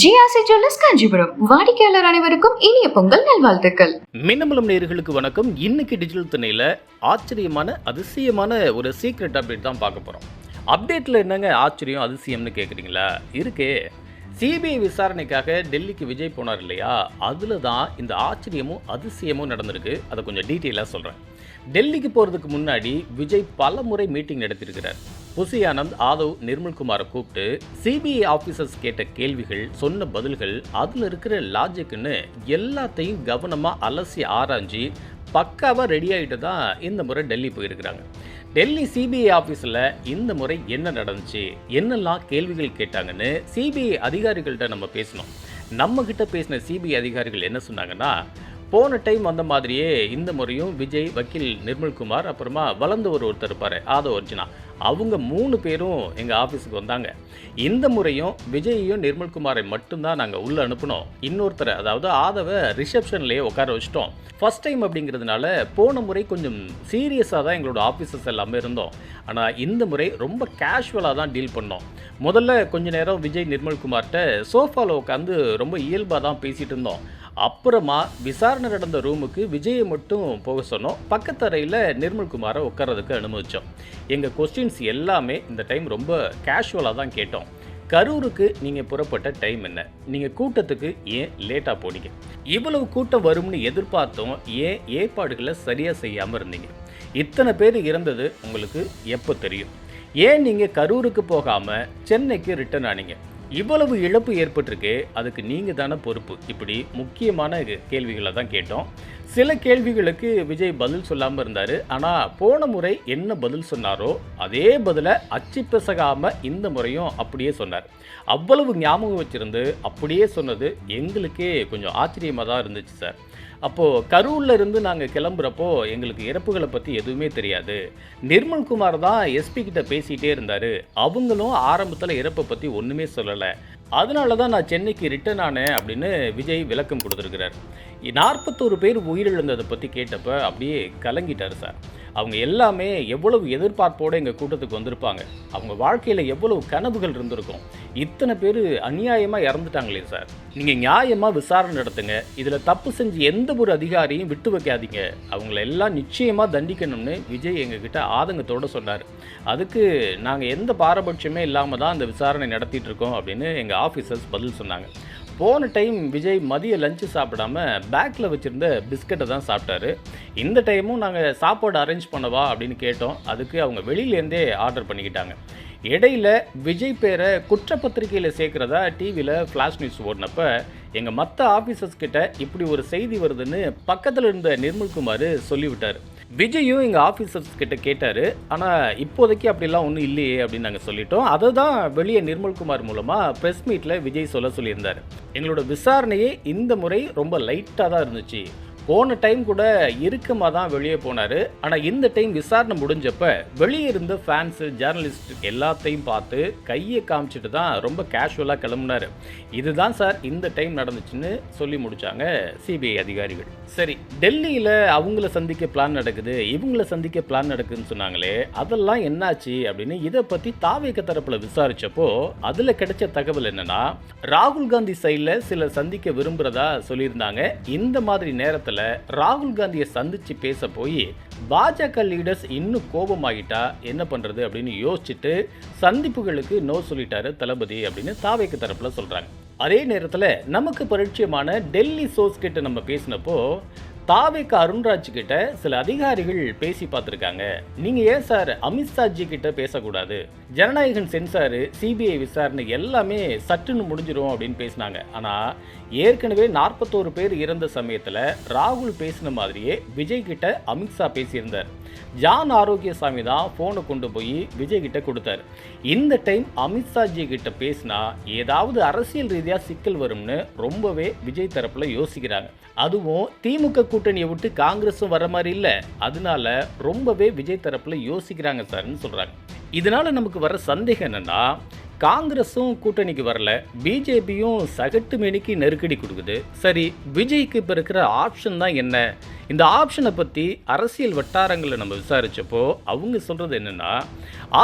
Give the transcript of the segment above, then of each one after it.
GRC jewellers Kanchipuram வாடிக்கையாளர் அனைவருக்கும் இனிய பொங்கல் நல்வாழ்த்துக்கள். மின்னம்பலம் நேயர்களுக்கு வணக்கம். இன்னைக்கு டிஜிட்டல் திணையில் ஆச்சரியமான அதிசயமான ஒரு சீக்ரெட் அப்டேட் தான் பார்க்க போகிறோம். அப்டேட்டில் என்னங்க ஆச்சரியம் அதிசயம்னு கேட்குறீங்களா? இருக்கே. சிபிஐ விசாரணைக்காக டெல்லிக்கு விஜய் போனார் இல்லையா, அதில் தான் இந்த ஆச்சரியமும் அதிசயமும் நடந்திருக்கு. அதை கொஞ்சம் டீட்டெயிலாக சொல்கிறேன். டெல்லிக்கு போகிறதுக்கு முன்னாடி விஜய் பல முறை மீட்டிங் நடத்தியிருக்கிறார். புசி ஆனந்த், ஆதவ், நிர்மல்குமாரை கூப்பிட்டு சிபிஐ ஆஃபீஸர்ஸ் கேட்ட கேள்விகள், சொன்ன பதில்கள், அதில் இருக்கிற லாஜிக்குன்னு எல்லாத்தையும் கவனமாக அலசி ஆராய்ஞ்சி பக்காவாக ரெடி ஆகிட்டு தான் இந்த முறை டெல்லி போயிருக்கிறாங்க. டெல்லி சிபிஐ ஆஃபீஸில் இந்த முறை என்ன நடந்துச்சு, என்னெல்லாம் கேள்விகள் கேட்டாங்கன்னு சிபிஐ அதிகாரிகள்கிட்ட நம்ம பேசணும். நம்மக்கிட்ட பேசின சிபிஐ அதிகாரிகள் என்ன சொன்னாங்கன்னா, போன டைம் வந்த மாதிரியே இந்த முறையும் விஜய், வக்கீல் நிர்மல்குமார், அப்புறமா வளர்ந்த ஒருத்தர் இருப்பார் ஆதவ் அர்ஜுனா, அவங்க 3 பேரும் எங்கள் ஆஃபீஸுக்கு வந்தாங்க. இந்த முறையும் விஜயையும் நிர்மல்குமாரை மட்டும்தான் நாங்கள் உள்ளே அனுப்பினோம். இன்னொருத்தரை, அதாவது ஆதவை ரிசப்ஷன்லேயே உட்கார வச்சிட்டோம். ஃபஸ்ட் டைம் அப்படிங்கிறதுனால போன முறை கொஞ்சம் சீரியஸாக தான் எங்களோட ஆஃபீஸர்ஸ் எல்லாமே இருந்தோம். ஆனால் இந்த முறை ரொம்ப கேஷுவலாக தான் டீல் பண்ணோம். முதல்ல கொஞ்ச நேரம் விஜய் நிர்மல்குமார்கிட்ட சோஃபாவில் உட்காந்து ரொம்ப இயல்பாக தான் பேசிகிட்டு இருந்தோம். அப்புறமா விசாரணை நடந்த ரூமுக்கு விஜயை மட்டும் போக சொன்னோம். பக்கத்து அறையில் நிர்மல்குமாரை உட்கார்றதுக்கு அனுமதித்தோம். எங்கள் கொஸ்டின்ஸ் எல்லாமே இந்த டைம் ரொம்ப கேஷுவலாக தான் கேட்டோம். கரூருக்கு நீங்கள் புறப்பட்ட டைம் என்ன? நீங்கள் கூட்டத்துக்கு ஏன் லேட்டாக போனீங்க? இவ்வளவு கூட்டம் வரும்னு எதிர்பார்த்தோம், ஏன் ஏற்பாடுகளை சரியாக செய்யாமல் இருந்தீங்க? இத்தனை பேர் இறந்தது உங்களுக்கு எப்போ தெரியும்? ஏன் நீங்கள் கரூருக்கு போகாமல் சென்னைக்கு ரிட்டர்ன் ஆனீங்க? இவ்வளவு இழப்பு ஏற்பட்டிருக்கு, அதுக்கு நீங்கள் தானே பொறுப்பு? இப்படி முக்கியமான கேள்விகளை தான் கேட்டோம். சில கேள்விகளுக்கு விஜய் பதில் சொல்லாமல் இருந்தார். ஆனால் போன முறை என்ன பதில் சொன்னாரோ அதே பதிலை அச்சு பிசகாமல் இந்த முறையும் அப்படியே சொன்னார். அவ்வளவு ஞாபகம் வச்சுருந்து அப்படியே சொன்னது எங்களுக்கே கொஞ்சம் ஆச்சரியமாக தான் இருந்துச்சு சார். அப்போது கரூரில் இருந்து நாங்கள் கிளம்புறப்போ எங்களுக்கு இறப்புகளை பற்றி எதுவுமே தெரியாது. நிர்மல்குமார் தான் எஸ்பி கிட்ட பேசிகிட்டே இருந்தார். அவங்களும் ஆரம்பத்தில் இறப்பை பற்றி ஒன்றுமே சொல்லலை. அதனால தான் நான் சென்னைக்கு ரிட்டர்ன் ஆனேன் அப்படின்னு விஜய் விளக்கம் கொடுத்துருக்கிறார். 41 பேர் உயிரிழந்ததை பற்றி கேட்டப்போ அப்படியே கலங்கிட்டார் சார். அவங்க எல்லாமே எவ்வளவு எதிர்பார்ப்போடு எங்கள் கூட்டத்துக்கு வந்திருப்பாங்க. அவங்க வாழ்க்கையில் எவ்வளவு கனவுகள் இருந்திருக்கும். இத்தனை பேர் அநியாயமாக இறந்துட்டாங்களே சார். நீங்கள் நியாயமாக விசாரணை நடத்துங்க. இதில் தப்பு செஞ்சு எந்த ஒரு அதிகாரியும் விட்டு வைக்காதீங்க. அவங்கள எல்லாம் நிச்சயமாக தண்டிக்கணும்னு விஜய் எங்ககிட்ட ஆதங்கத்தோடு சொன்னார். அதுக்கு நாங்கள் எந்த பாரபட்சமே இல்லாமல் தான் அந்த விசாரணை நடத்திட்டு இருக்கோம் அப்படின்னு எங்கள் ஆஃபீஸர்ஸ் பதில் சொன்னாங்க. போன டைம் விஜய் மதிய லஞ்சு சாப்பிடாம பேக்கில் வச்சுருந்த பிஸ்கட்டை தான் சாப்பிட்டாரு. இந்த டைமும் நாங்கள் சாப்பாடு அரேஞ்ச் பண்ணவா அப்படின்னு கேட்டோம். அதுக்கு அவங்க வெளியிலேருந்தே ஆர்டர் பண்ணிக்கிட்டாங்க. இடையில் விஜய் பேரை குற்றப்பத்திரிகையில் சேர்க்குறதா டிவியில் ஃப்ளாஷ் நியூஸ் ஓடினப்போ எங்கள் மற்ற ஆஃபீஸர்ஸ் கிட்ட இப்படி ஒரு செய்தி வருதுன்னு பக்கத்தில் இருந்த நிர்மல்குமார் சொல்லிவிட்டார். விஜயும் எங்கள் ஆஃபீஸர்ஸ் கிட்ட கேட்டார். ஆனால் இப்போதைக்கு அப்படிலாம் ஒன்றும் இல்லையே அப்படின்னு நாங்கள் சொல்லிட்டோம். அதை தான் வெளியே நிர்மல்குமார் மூலமாக ப்ரெஸ் மீட்டில் விஜய் சொல்லியிருந்தார். எங்களோட விசாரணையே இந்த முறை ரொம்ப லைட்டாக தான் இருந்துச்சு. போன டைம் கூட இறுக்கமாக தான் வெளியே போனார். ஆனால் இந்த டைம் விசாரணை முடிஞ்சப்போ வெளியே இருந்த ஃபேன்ஸு, ஜேர்னலிஸ்ட் எல்லாத்தையும் பார்த்து கையை காமிச்சிட்டு தான் ரொம்ப கேஷுவலாக கிளம்புனார். இதுதான் சார் இந்த டைம் நடந்துச்சுன்னு சொல்லி முடித்தாங்க சிபிஐ அதிகாரிகள். சரி, டெல்லியில் அவங்கள சந்திக்க பிளான் நடக்குது, இவங்கள சந்திக்க பிளான் நடக்குதுன்னு சொன்னாங்களே, அதெல்லாம் என்னாச்சு அப்படின்னு இதை பற்றி தாவேக தரப்பில் விசாரித்தப்போ அதில் கிடைச்ச தகவல் என்னென்னா, ராகுல் காந்தி சைடில் சிலர் சந்திக்க விரும்புகிறதா சொல்லியிருந்தாங்க. இந்த மாதிரி நேரத்தில் ராகுல் காந்தியை சந்திச்சு பேச போய் பாஜக லீடர்ஸ் இன்னும் கோபமாகிட்டா என்ன பண்றது அப்படின்னு யோசிச்சுட்டு சந்திப்புகளுக்கு நோ சொல்லிட்டாரு தளபதி அப்படின்னு தாவேக்கு தரப்புல சொல்றாங்க. அதே நேரத்தில் நமக்கு பரிச்சயமான டெல்லி சோர்ஸ் கிட்ட நம்ம பேசினப்போ தாவேக்கு அருண்ராஜ் கிட்ட சில அதிகாரிகள் பேசி பார்த்துருக்காங்க. நீங்கள் ஏன் சார் அமித்ஷாஜி கிட்ட பேசக்கூடாது? ஜனநாயகன் சென்சாரு, சிபிஐ விசாரணை எல்லாமே சட்டுன்னு முடிஞ்சிடும் அப்படின்னு பேசினாங்க. ஆனால் ஏற்கனவே 41 பேர் இறந்த சமயத்தில் ராகுல் பேசின மாதிரியே விஜய் கிட்ட அமித்ஷா பேசியிருந்தார். ஜான் ஆரோக்கியசாமி தான் ஃபோனை கொண்டு போய் விஜய் கிட்ட கொடுத்தாரு. இந்த டைம் அமித்ஷாஜி கிட்ட பேசினா ஏதாவது அரசியல் ரீதியாக சிக்கல் வரும்னு ரொம்பவே விஜய் தரப்பில் யோசிக்கிறாங்க. அதுவும் திமுக கூட்டணியை விட்டு காங்கிரஸும் வர மாதிரி இல்லை. அதனால ரொம்பவே விஜய் தரப்பில் யோசிக்கிறாங்க சார்னு சொல்கிறாங்க. இதனால நமக்கு வர சந்தேகம் என்னன்னா, காங்கிரஸும் கூட்டணிக்கு வரல, பிஜேபியும் சகட்டு மேனிக்கு நெருக்கடி கொடுக்குது. சரி, விஜய்க்கு இப்போ இருக்கிற ஆப்ஷன் தான் என்ன? இந்த ஆப்ஷனை பற்றி அரசியல் வட்டாரங்களை நம்ம விசாரித்தப்போ அவங்க சொல்கிறது என்னென்னா,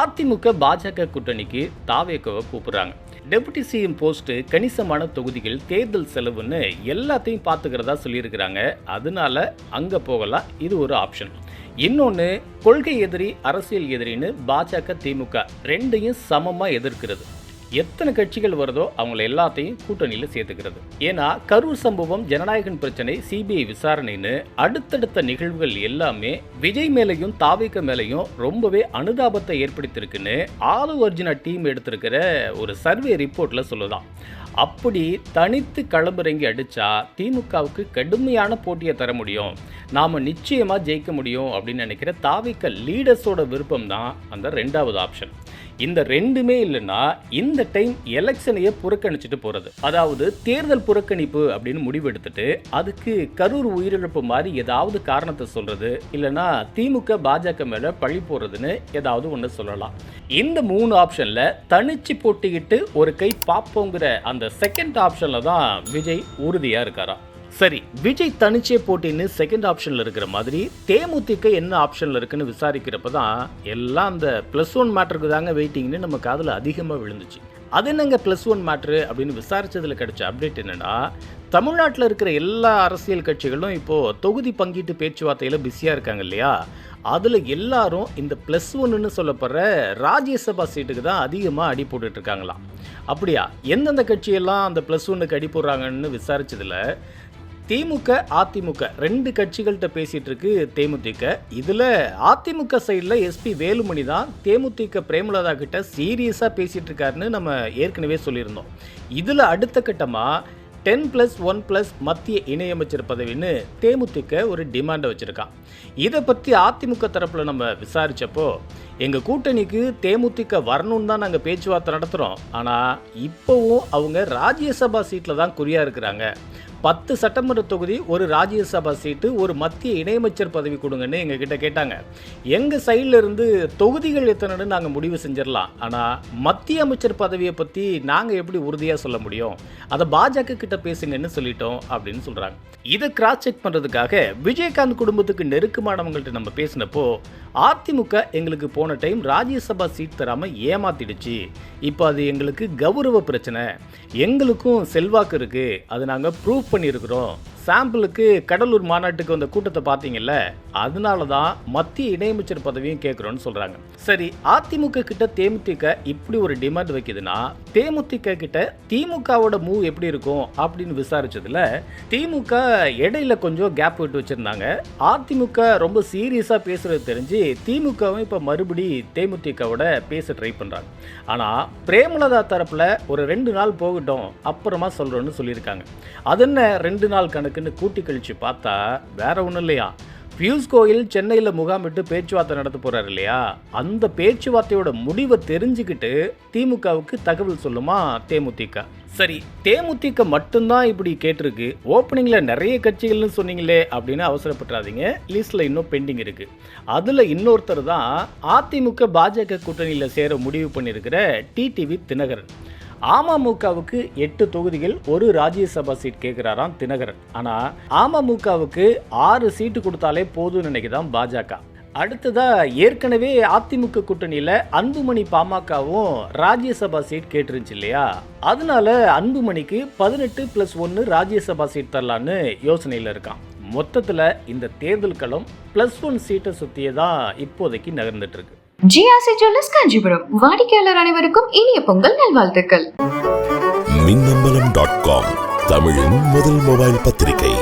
அதிமுக பாஜக கூட்டணிக்கு தாவேகவை கூப்பிட்றாங்க. டெபுட்டி சிஎம் போஸ்ட்டு, கணிசமான தொகுதிகள், தேர்தல் செலவுன்னு எல்லாத்தையும் பார்த்துக்கிறதா சொல்லியிருக்கிறாங்க. அதனால அங்கே போகலாம், இது ஒரு ஆப்ஷன். இன்னொன்று, கொள்கை எதிரி, அரசியல் எதிரின்னு பாஜக, திமுக ரெண்டையும் சமமாக எதிர்க்கிறது. எத்தனை கட்சிகள் வருதோ அவங்கள எல்லாத்தையும் கூட்டணியில் சேர்த்துக்கிறது. ஏன்னா கரூர் சம்பவம், ஜனநாயகன் பிரச்சனை, சிபிஐ விசாரணைன்னு அடுத்தடுத்த நிகழ்வுகள் எல்லாமே விஜய் மேலையும் தாவேக மேலையும் ரொம்பவே அனுதாபத்தை ஏற்படுத்தியிருக்குன்னு ஆலு அர்ஜுனா டீம் எடுத்திருக்கிற ஒரு சர்வே ரிப்போர்ட்டில் சொல்லுதான். அப்படி தனித்து களமிறங்கி அடித்தா திமுகவுக்கு கடுமையான போட்டியை தர முடியும், நாம் நிச்சயமாக ஜெயிக்க முடியும் அப்படின்னு நினைக்கிற தாவேக லீடர்ஸோட விருப்பம் தான் அந்த ரெண்டாவது ஆப்ஷன். இந்த ரெண்டுமே இல்லைன்னா இந்த டைம் எலெக்ஷனையே புறக்கணிச்சுட்டு போகிறது, அதாவது தேர்தல் புறக்கணிப்பு அப்படின்னு முடிவெடுத்துட்டு அதுக்கு கரூர் உயிரிழப்பு மாதிரி ஏதாவது காரணத்தை சொல்கிறது, இல்லைன்னா திமுக பாஜக மேலே பழி போடுறதுன்னு ஏதாவது ஒன்று சொல்லலாம். இந்த 3 ஆப்ஷனில் தனிச்சு போட்டிக்கிட்டு ஒரு கை பார்ப்போங்கிற அந்த செகண்ட் ஆப்ஷனில் தான் விஜய் உறுதியாக இருக்காரா? சரி, விஜய் தனிச்சே போட்டின்னு செகண்ட் ஆப்ஷனில் இருக்கிற மாதிரி தேமுதிக என்ன ஆப்ஷனில் இருக்குன்னு விசாரிக்கிறப்ப தான் எல்லாம் அந்த +1 மேட்ருக்கு தாங்க வெயிட்டிங்னு நம்ம காதில் அதிகமாக விழுந்துச்சு. அது என்னங்க +1 மேட்ரு அப்படின்னு விசாரித்ததில் கிடைச்ச அப்டேட் என்னென்னா, தமிழ்நாட்டில் இருக்கிற எல்லா அரசியல் கட்சிகளும் இப்போது தொகுதி பங்கீட்டு பேச்சுவார்த்தையில் பிஸியாக இருக்காங்க இல்லையா? அதில் எல்லாரும் இந்த +1ன்னு சொல்லப்படுற ராஜ்யசபா சீட்டுக்கு தான் அதிகமாக அடி போட்டுட்ருக்காங்களாம். அப்படியா? எந்தெந்த கட்சியெல்லாம் அந்த +1க்கு அடி போடுறாங்கன்னு விசாரித்ததில் திமுக, அதிமுக 2 கட்சிகள்கிட்ட பேசிகிட்டு இருக்கு தேமுதிக. இதில் அதிமுக சைடில் எஸ்பி வேலுமணி தான் தேமுதிக பிரேமலதா கிட்ட சீரியஸாக பேசிகிட்டு இருக்காருன்னு நம்ம ஏற்கனவே சொல்லியிருந்தோம். இதில் அடுத்த கட்டமாக 10+1+ மத்திய இணையமைச்சர் பதவின்னு தேமுதிக ஒரு டிமாண்டை வச்சுருக்கான். இதை பற்றி அதிமுக தரப்பில் நம்ம விசாரித்தப்போ, எங்கள் கூட்டணிக்கு தேமுதிக வரணும்னு தான் நாங்கள் பேச்சுவார்த்தை நடத்துகிறோம், ஆனால் இப்போவும் அவங்க ராஜ்யசபா சீட்டில் தான் குறியாக இருக்கிறாங்க. 10 சட்டமன்ற தொகுதி, ஒரு ராஜ்யசபா சீட்டு, ஒரு மத்திய இணையமைச்சர் பதவி கொடுங்கன்னு எங்ககிட்ட கேட்டாங்க. எங்கள் சைடில் இருந்து தொகுதிகள் எத்தனைன்னு நாங்கள் முடிவு செஞ்சிடலாம், ஆனால் மத்திய அமைச்சர் பதவியை பற்றி நாங்கள் எப்படி உறுதியாக சொல்ல முடியும், அதை பாஜக கிட்ட பேசுங்கன்னு சொல்லிட்டோம் அப்படின்னு சொல்கிறாங்க. இதை கிராஸ் செக் பண்ணுறதுக்காக விஜயகாந்த் குடும்பத்துக்கு நெருக்கமானவங்கள்ட்ட நம்ம பேசினப்போ, அதிமுக எங்களுக்கு போன டைம் ராஜ்யசபா சீட் தராமல் ஏமாத்திடுச்சு, இப்போ அது எங்களுக்கு கௌரவ பிரச்சனை, எங்களுக்கும் செல்வாக்கு இருக்குது, அதை நாங்கள் ப்ரூவ் பண்ணியிருக்கிறோம், சாம்பிளுக்கு கடலூர் மாநாட்டுக்கு வந்த கூட்டத்தை பார்த்தீங்கல்ல, அதனால தான் மத்திய இணையமைச்சர் பதவியும் கேட்குறோன்னு சொல்கிறாங்க. சரி, அதிமுக கிட்ட தேமுதிக இப்படி ஒரு டிமாண்ட் வைக்குதுன்னா தேமுதிக கிட்ட திமுகவோட மூவ் எப்படி இருக்கும் அப்படின்னு விசாரிச்சதுல திமுக இடையில கொஞ்சம் கேப் விட்டு வச்சிருந்தாங்க. அதிமுக ரொம்ப சீரியஸாக பேசுறது தெரிஞ்சு திமுகவும் இப்போ மறுபடி தேமுதிகவோட பேச ட்ரை பண்ணுறாங்க. ஆனால் பிரேமலதா தரப்பில் ஒரு 2 நாள் போகட்டும் அப்புறமா சொல்கிறோன்னு சொல்லியிருக்காங்க. அது என்ன 2 நாள் கணக்குன்னு கூட்டி கழிச்சு பார்த்தா வேற ஒன்றும் இல்லையா, பியூஷ் கோயல் சென்னையில் முகாமிட்டு பேச்சுவார்த்தை நடத்த போகிறார் இல்லையா, அந்த பேச்சுவார்த்தையோட முடிவை தெரிஞ்சுக்கிட்டு திமுகவுக்கு தகவல் சொல்லுமா தேமுதிக. சரி, தேமுதிக மட்டும்தான் இப்படி கேட்டிருக்கு, ஓப்பனிங்கில் நிறைய கட்சிகள்னு சொன்னீங்களே அப்படின்னு அவசரப்பட்டுறாதீங்க, லிஸ்ட்டில் இன்னும் பெண்டிங் இருக்குது. அதில் இன்னொருத்தர் தான் அதிமுக பாஜக கூட்டணியில் சேர முடிவு பண்ணியிருக்கிற டிடிவி தினகரன். அமமுகவுக்கு 8 தொகுதிகள், ஒரு ராஜ்யசபா சீட் கேட்குறாராம் தினகரன். ஆனால் அமமுகவுக்கு 6 சீட்டு கொடுத்தாலே போதும்னு நினைக்குதான் பாஜக. அடுத்ததா ஏற்கனவே அதிமுக கூட்டணியில் அன்புமணி பாமகவும் ராஜ்யசபா சீட் கேட்டுருந்துச்சு இல்லையா, அதனால அன்புமணிக்கு 18+1 ராஜ்யசபா சீட் தரலான்னு யோசனையில் இருக்கான். மொத்தத்தில் இந்த தேர்தல் களம் +1 சீட்டை சுற்றியே தான் இப்போதைக்கு நகர்ந்துட்டு இருக்கு. ஜிஆர்சி ஜுவல்லர்ஸ் காஞ்சிபுரம் வாடிக்கையாளர் அனைவருக்கும் இனிய பொங்கல் நல்வாழ்த்துக்கள். மின்னம்பலம்.com தமிழின் முதல் மொபைல் பத்திரிகை.